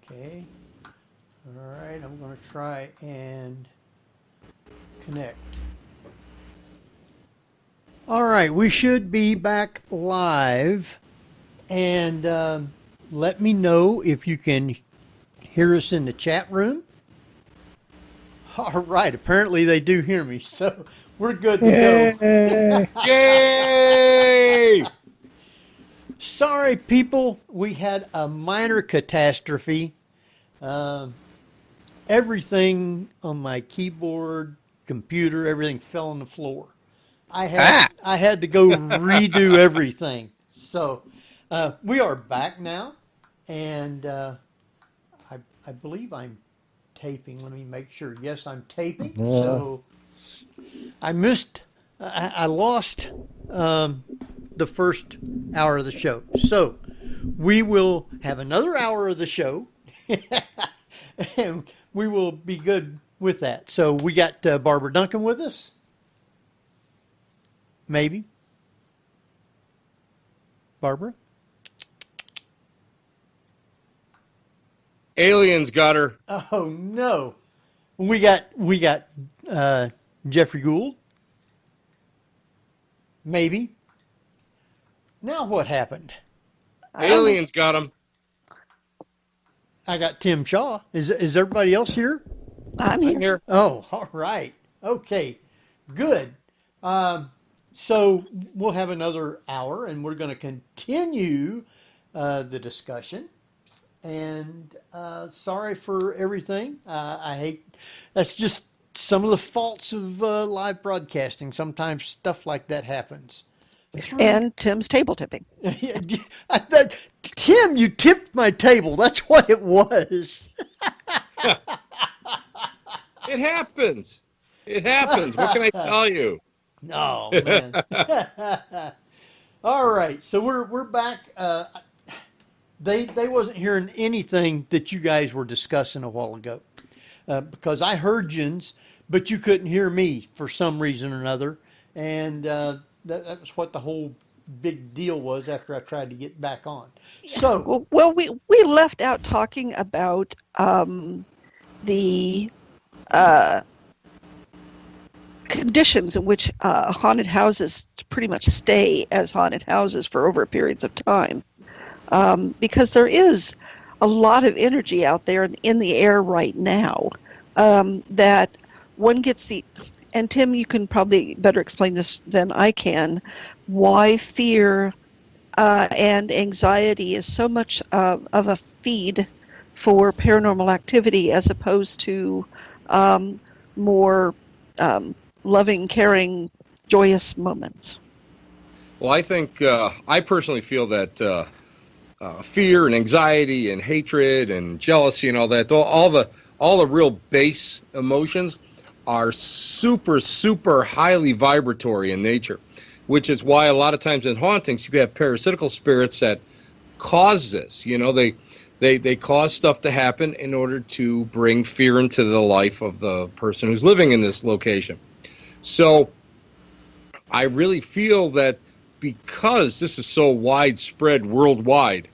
Okay. All right, I'm going to try and connect. All right, we should be back live. And let me know if you can hear us in the chat room. All right, apparently they do hear me, so we're good to go. Yay! Sorry, people, we had a minor catastrophe. Everything on my keyboard, computer, everything fell on the floor. I had to go redo everything. So we are back now, and I believe I'm taping. Let me make sure. Yes, I'm taping. So I lost the first hour of the show. So we will have another hour of the show, and we will be good with that. So we got Barbara Duncan with us. Maybe. Barbara? Aliens got her. Oh no. We got Jeffrey Gould. Maybe. Now what happened? Aliens got him. I got Tim Shaw. Is everybody else here? I'm here. Oh, all right. Okay. Good. So we'll have another hour, and we're going to continue the discussion. And sorry for everything. I hate. That's just some of the faults of live broadcasting. Sometimes stuff like that happens. And Tim's table tipping. Tim, you tipped my table. That's what it was. It happens. It happens. What can I tell you? Oh man. All right, so we're back. They wasn't hearing anything that you guys were discussing a while ago, because I heard yins, but you couldn't hear me for some reason or another, and that was what the whole big deal was after I tried to get back on. So well, we left out talking about the conditions in which haunted houses pretty much stay as haunted houses for over periods of time, because there is a lot of energy out there in the air right now, that one gets the. And Tim, you can probably better explain this than I can, why fear and anxiety is so much of a feed for paranormal activity as opposed to more loving, caring, joyous moments. Well, I think I personally feel that fear and anxiety and hatred and jealousy and all that, all the real base emotions are super, super highly vibratory in nature, which is why a lot of times in hauntings you have parasitical spirits that cause this. You know, they cause stuff to happen in order to bring fear into the life of the person who's living in this location. So I really feel that because this is so widespread worldwide,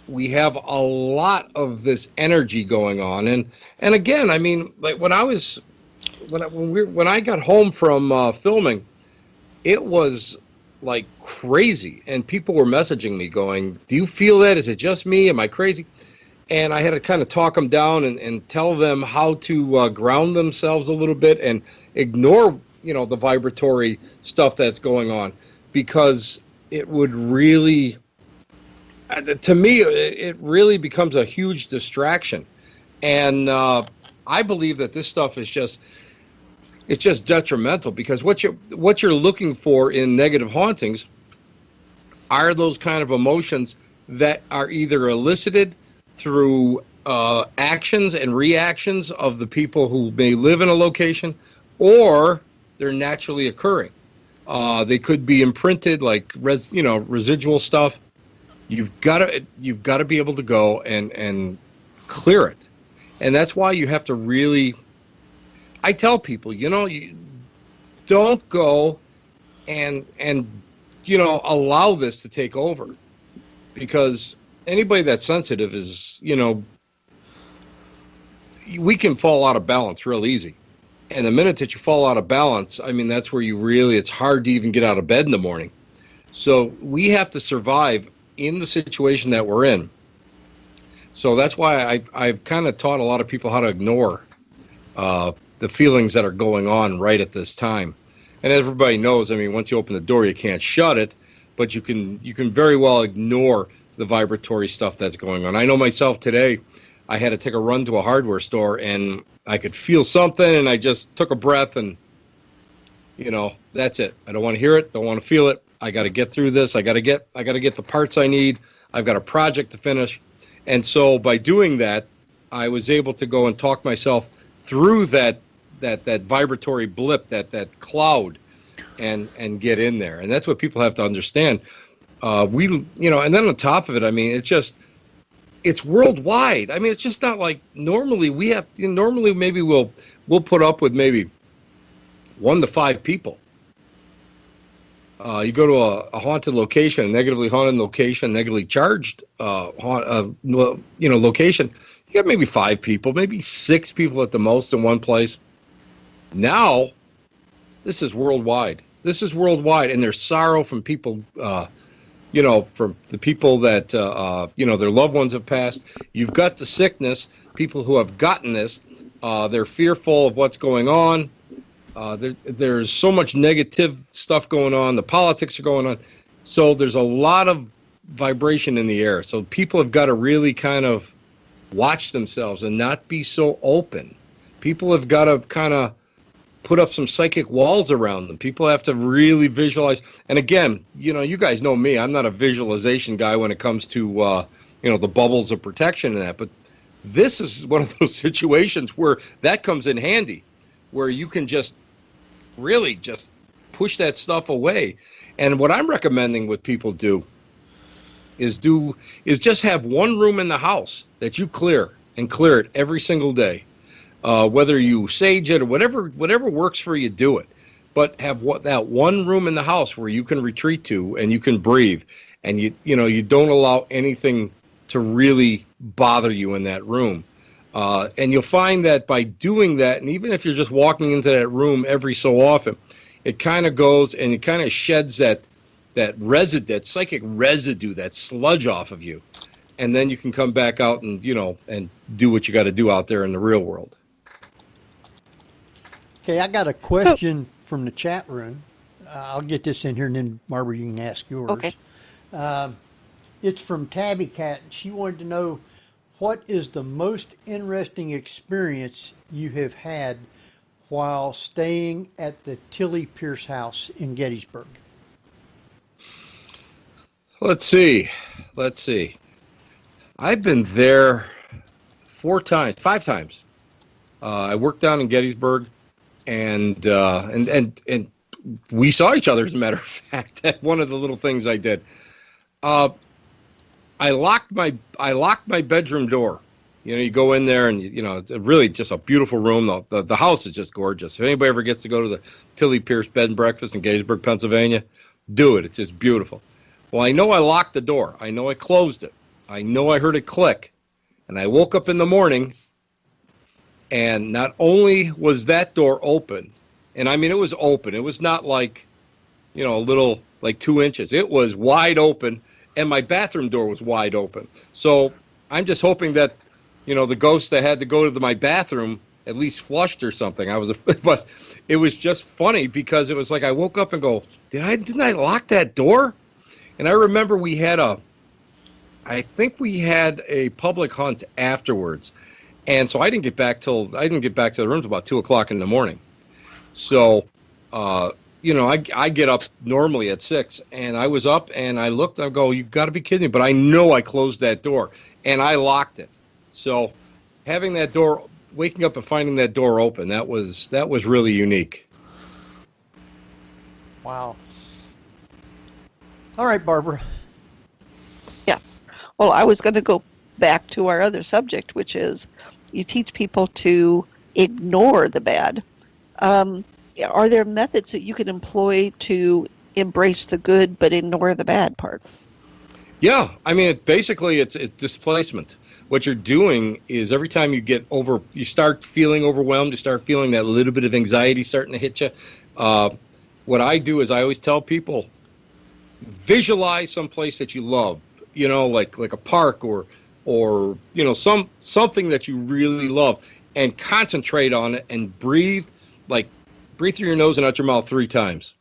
we have a lot of this energy going on. And again, I mean, like when I got home from filming, it was like crazy, and people were messaging me going, "Do you feel that? Is it just me? Am I crazy?" And I had to kind of talk them down and tell them how to ground themselves a little bit and ignore, the vibratory stuff that's going on, because it would really, to me, it really becomes a huge distraction. And I believe that this stuff is it's just detrimental, because what you're looking for in negative hauntings are those kind of emotions that are either elicited through actions and reactions of the people who may live in a location, or they're naturally occurring. They could be imprinted, like residual stuff. You've got to be able to go and clear it, and that's why you have to really. I tell people, you don't go and allow this to take over, because anybody that's sensitive is, we can fall out of balance real easy. And the minute that you fall out of balance, I mean, that's where it's hard to even get out of bed in the morning. So we have to survive in the situation that we're in. So that's why I've kind of taught a lot of people how to ignore the feelings that are going on right at this time. And everybody knows, I mean, once you open the door, you can't shut it, but you can very well ignore the vibratory stuff that's going on. I know myself today, I had to take a run to a hardware store, and I could feel something, and I just took a breath, and, that's it. I don't want to hear it, don't want to feel it. I got to get through this. I got to get the parts I need. I've got a project to finish. And so by doing that, I was able to go and talk myself through that vibratory blip, that cloud, and get in there. And that's what people have to understand. And then on top of it, I mean, it's worldwide. I mean, it's just not like normally maybe we'll put up with maybe 1 to 5 people. You go to a haunted location, a negatively haunted location, negatively charged location. You got maybe 5 people, maybe 6 people at the most in one place. Now, this is worldwide. And there's sorrow from people. From the people that, their loved ones have passed. You've got the sickness, people who have gotten this. They're fearful of what's going on. There's so much negative stuff going on. The politics are going on. So there's a lot of vibration in the air. So people have got to really kind of watch themselves and not be so open. People have got to kind of put up some psychic walls around them. People have to really visualize. And again, you guys know me. I'm not a visualization guy when it comes to, the bubbles of protection and that. But this is one of those situations where that comes in handy, where you can just really just push that stuff away. And what I'm recommending what people do is just have one room in the house that you clear it every single day. Whether you sage it or whatever works for you, do it. But have that one room in the house where you can retreat to and you can breathe, and you don't allow anything to really bother you in that room. And you'll find that by doing that, and even if you're just walking into that room every so often, it kind of goes and it kind of sheds that residue, that psychic residue, that sludge off of you, and then you can come back out and and do what you got to do out there in the real world. Okay, I got a question from the chat room. I'll get this in here, and then Barbara, you can ask yours. Okay. It's from Tabby Cat. She wanted to know, what is the most interesting experience you have had while staying at the Tilly Pierce house in Gettysburg? Let's see. I've been there 5 times. I worked down in Gettysburg. And we saw each other, as a matter of fact. One of the little things I did, I locked my bedroom door. You go in there, and it's really just a beautiful room. The house is just gorgeous. If anybody ever gets to go to the Tilly Pierce Bed and Breakfast in Gettysburg, Pennsylvania, do it. It's just beautiful. Well, I know I locked the door. I know I closed it. I know I heard it click, and I woke up in the morning. And not only was that door open, and I mean, it was open. It was not like, a little, like 2 inches. It was wide open, and my bathroom door was wide open. So I'm just hoping that, the ghost that had to go to my bathroom at least flushed or something. But it was just funny because it was like I woke up and go, didn't I lock that door? And I remember I think we had a public hunt afterwards. And so I didn't get back to the room till about 2:00 in the morning. So, I get up normally at 6, and I was up and I looked. I go, you got to be kidding me! But I know I closed that door and I locked it. So, having that door, waking up and finding that door open, that was really unique. Wow. All right, Barbara. Yeah. Well, I was going to go back to our other subject, which is you teach people to ignore the bad. Are there methods that you can employ to embrace the good but ignore the bad part? Yeah, I mean, basically it's displacement. what you're doing is every time you start feeling overwhelmed, you start feeling that little bit of anxiety starting to hit you. What I do is I always tell people, visualize some place that you love, like a park or something that you really love, and concentrate on it and breathe through your nose and out your mouth 3 times.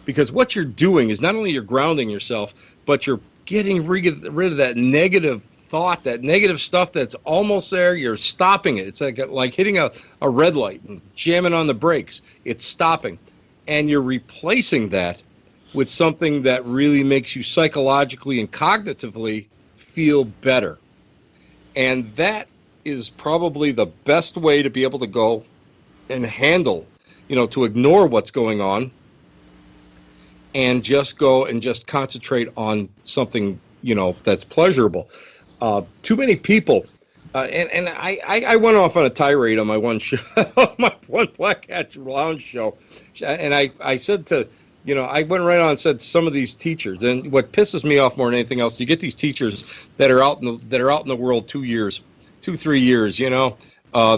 Because what you're doing is not only you're grounding yourself, but you're getting rid of that negative thought, that negative stuff that's almost there. You're stopping it. It's like hitting a red light and jamming on the brakes. It's stopping. And you're replacing that with something that really makes you psychologically and cognitively feel better. And that is probably the best way to be able to go and handle, to ignore what's going on and just go and just concentrate on something, that's pleasurable. Too many people, and I went off on a tirade on my one show, my one Black Hat Lounge show, and I said to, I went right on and said some of these teachers, and what pisses me off more than anything else, you get these teachers that are out in the world 2 years, 2-3 years,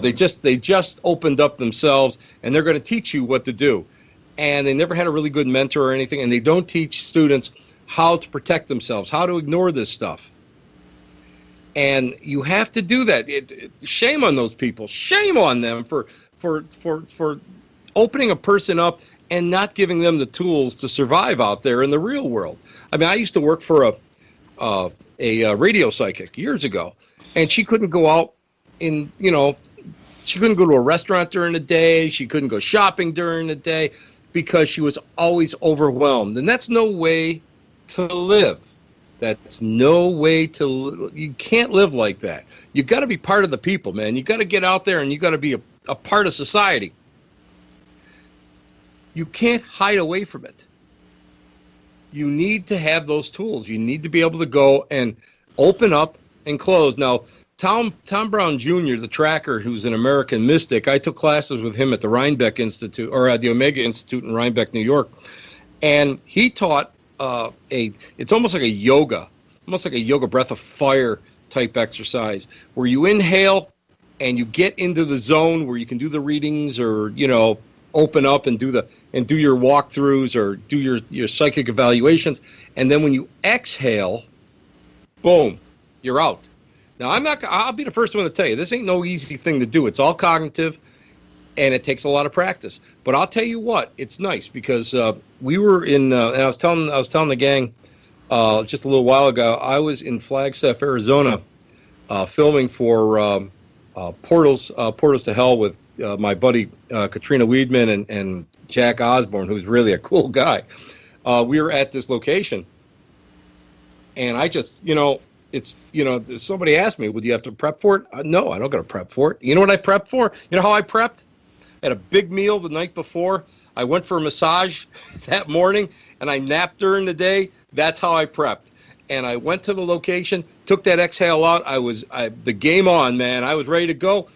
they just opened up themselves, and they're going to teach you what to do, and they never had a really good mentor or anything, and they don't teach students how to protect themselves, how to ignore this stuff. And you have to do that. Shame on those people. Shame on them for opening a person up and not giving them the tools to survive out there in the real world. I mean, I used to work for a radio psychic years ago, and she couldn't go out she couldn't go to a restaurant during the day. She couldn't go shopping during the day because she was always overwhelmed. And that's no way to live. That's no way to. You can't live like that. You got to be part of the people, man. You got to get out there and you got to be a part of society. You can't hide away from it. You need to have those tools. You need to be able to go and open up and close. Now, Tom Brown Jr., the tracker, who's an American mystic, I took classes with him at the Rhinebeck Institute, or at the Omega Institute in Rhinebeck, New York, and he taught it's almost like a yoga breath of fire type exercise where you inhale and you get into the zone where you can do the readings or open up and do your walkthroughs or do your psychic evaluations, and then when you exhale, boom, you're out. Now I'll be the first one to tell you this ain't no easy thing to do. It's all cognitive. And it takes a lot of practice. But I'll tell you what, it's nice because we were in. And I was telling the gang just a little while ago. I was in Flagstaff, Arizona, filming for Portals to Hell with my buddy Katrina Weidman and Jack Osborne, who's really a cool guy. We were at this location, and I just somebody asked me, "Would you have to prep for it?" No, I don't got to prep for it. You know what I prepped for? You know how I prepped? Had a big meal the night before. I went for a massage that morning, and I napped during the day. That's how I prepped. And I went to the location, took that exhale out. The game on, man. I was ready to go.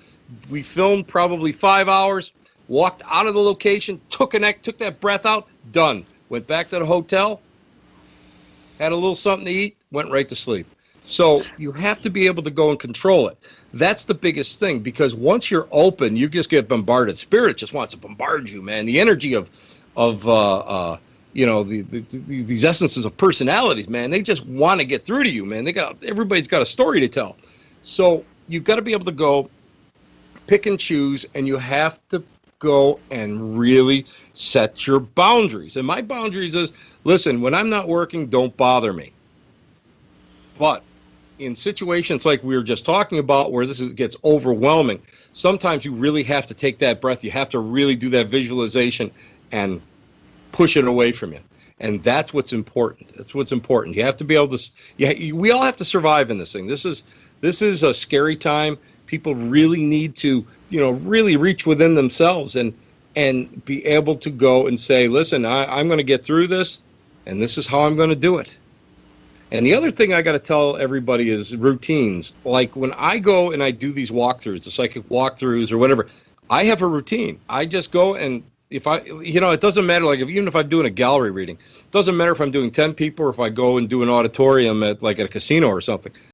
We filmed probably 5 hours, walked out of the location, took that breath out, done. Went back to the hotel, had a little something to eat, went right to sleep. So you have to be able to go and control it. That's the biggest thing, because once you're open, you just get bombarded. Spirit just wants to bombard you, man. The energy of these essences of personalities, man. They just want to get through to you, man. Everybody's got a story to tell. So you've got to be able to go pick and choose, and you have to go and really set your boundaries. And my boundaries is, listen, when I'm not working, don't bother me. But in situations like we were just talking about where gets overwhelming, sometimes you really have to take that breath. You have to really do that visualization and push it away from you. And that's what's important. That's what's important. You have to be able to, we all have to survive in this thing. This is a scary time. People really need to, really reach within themselves and be able to go and say, listen, I'm going to get through this, and this is how I'm going to do it. And the other thing I got to tell everybody is routines. Like when I go and I do these walkthroughs, the psychic walkthroughs or whatever, I have a routine. I just go and if it doesn't matter. Like even if I'm doing a gallery reading, it doesn't matter if I'm doing 10 people or if I go and do an auditorium at a casino or something.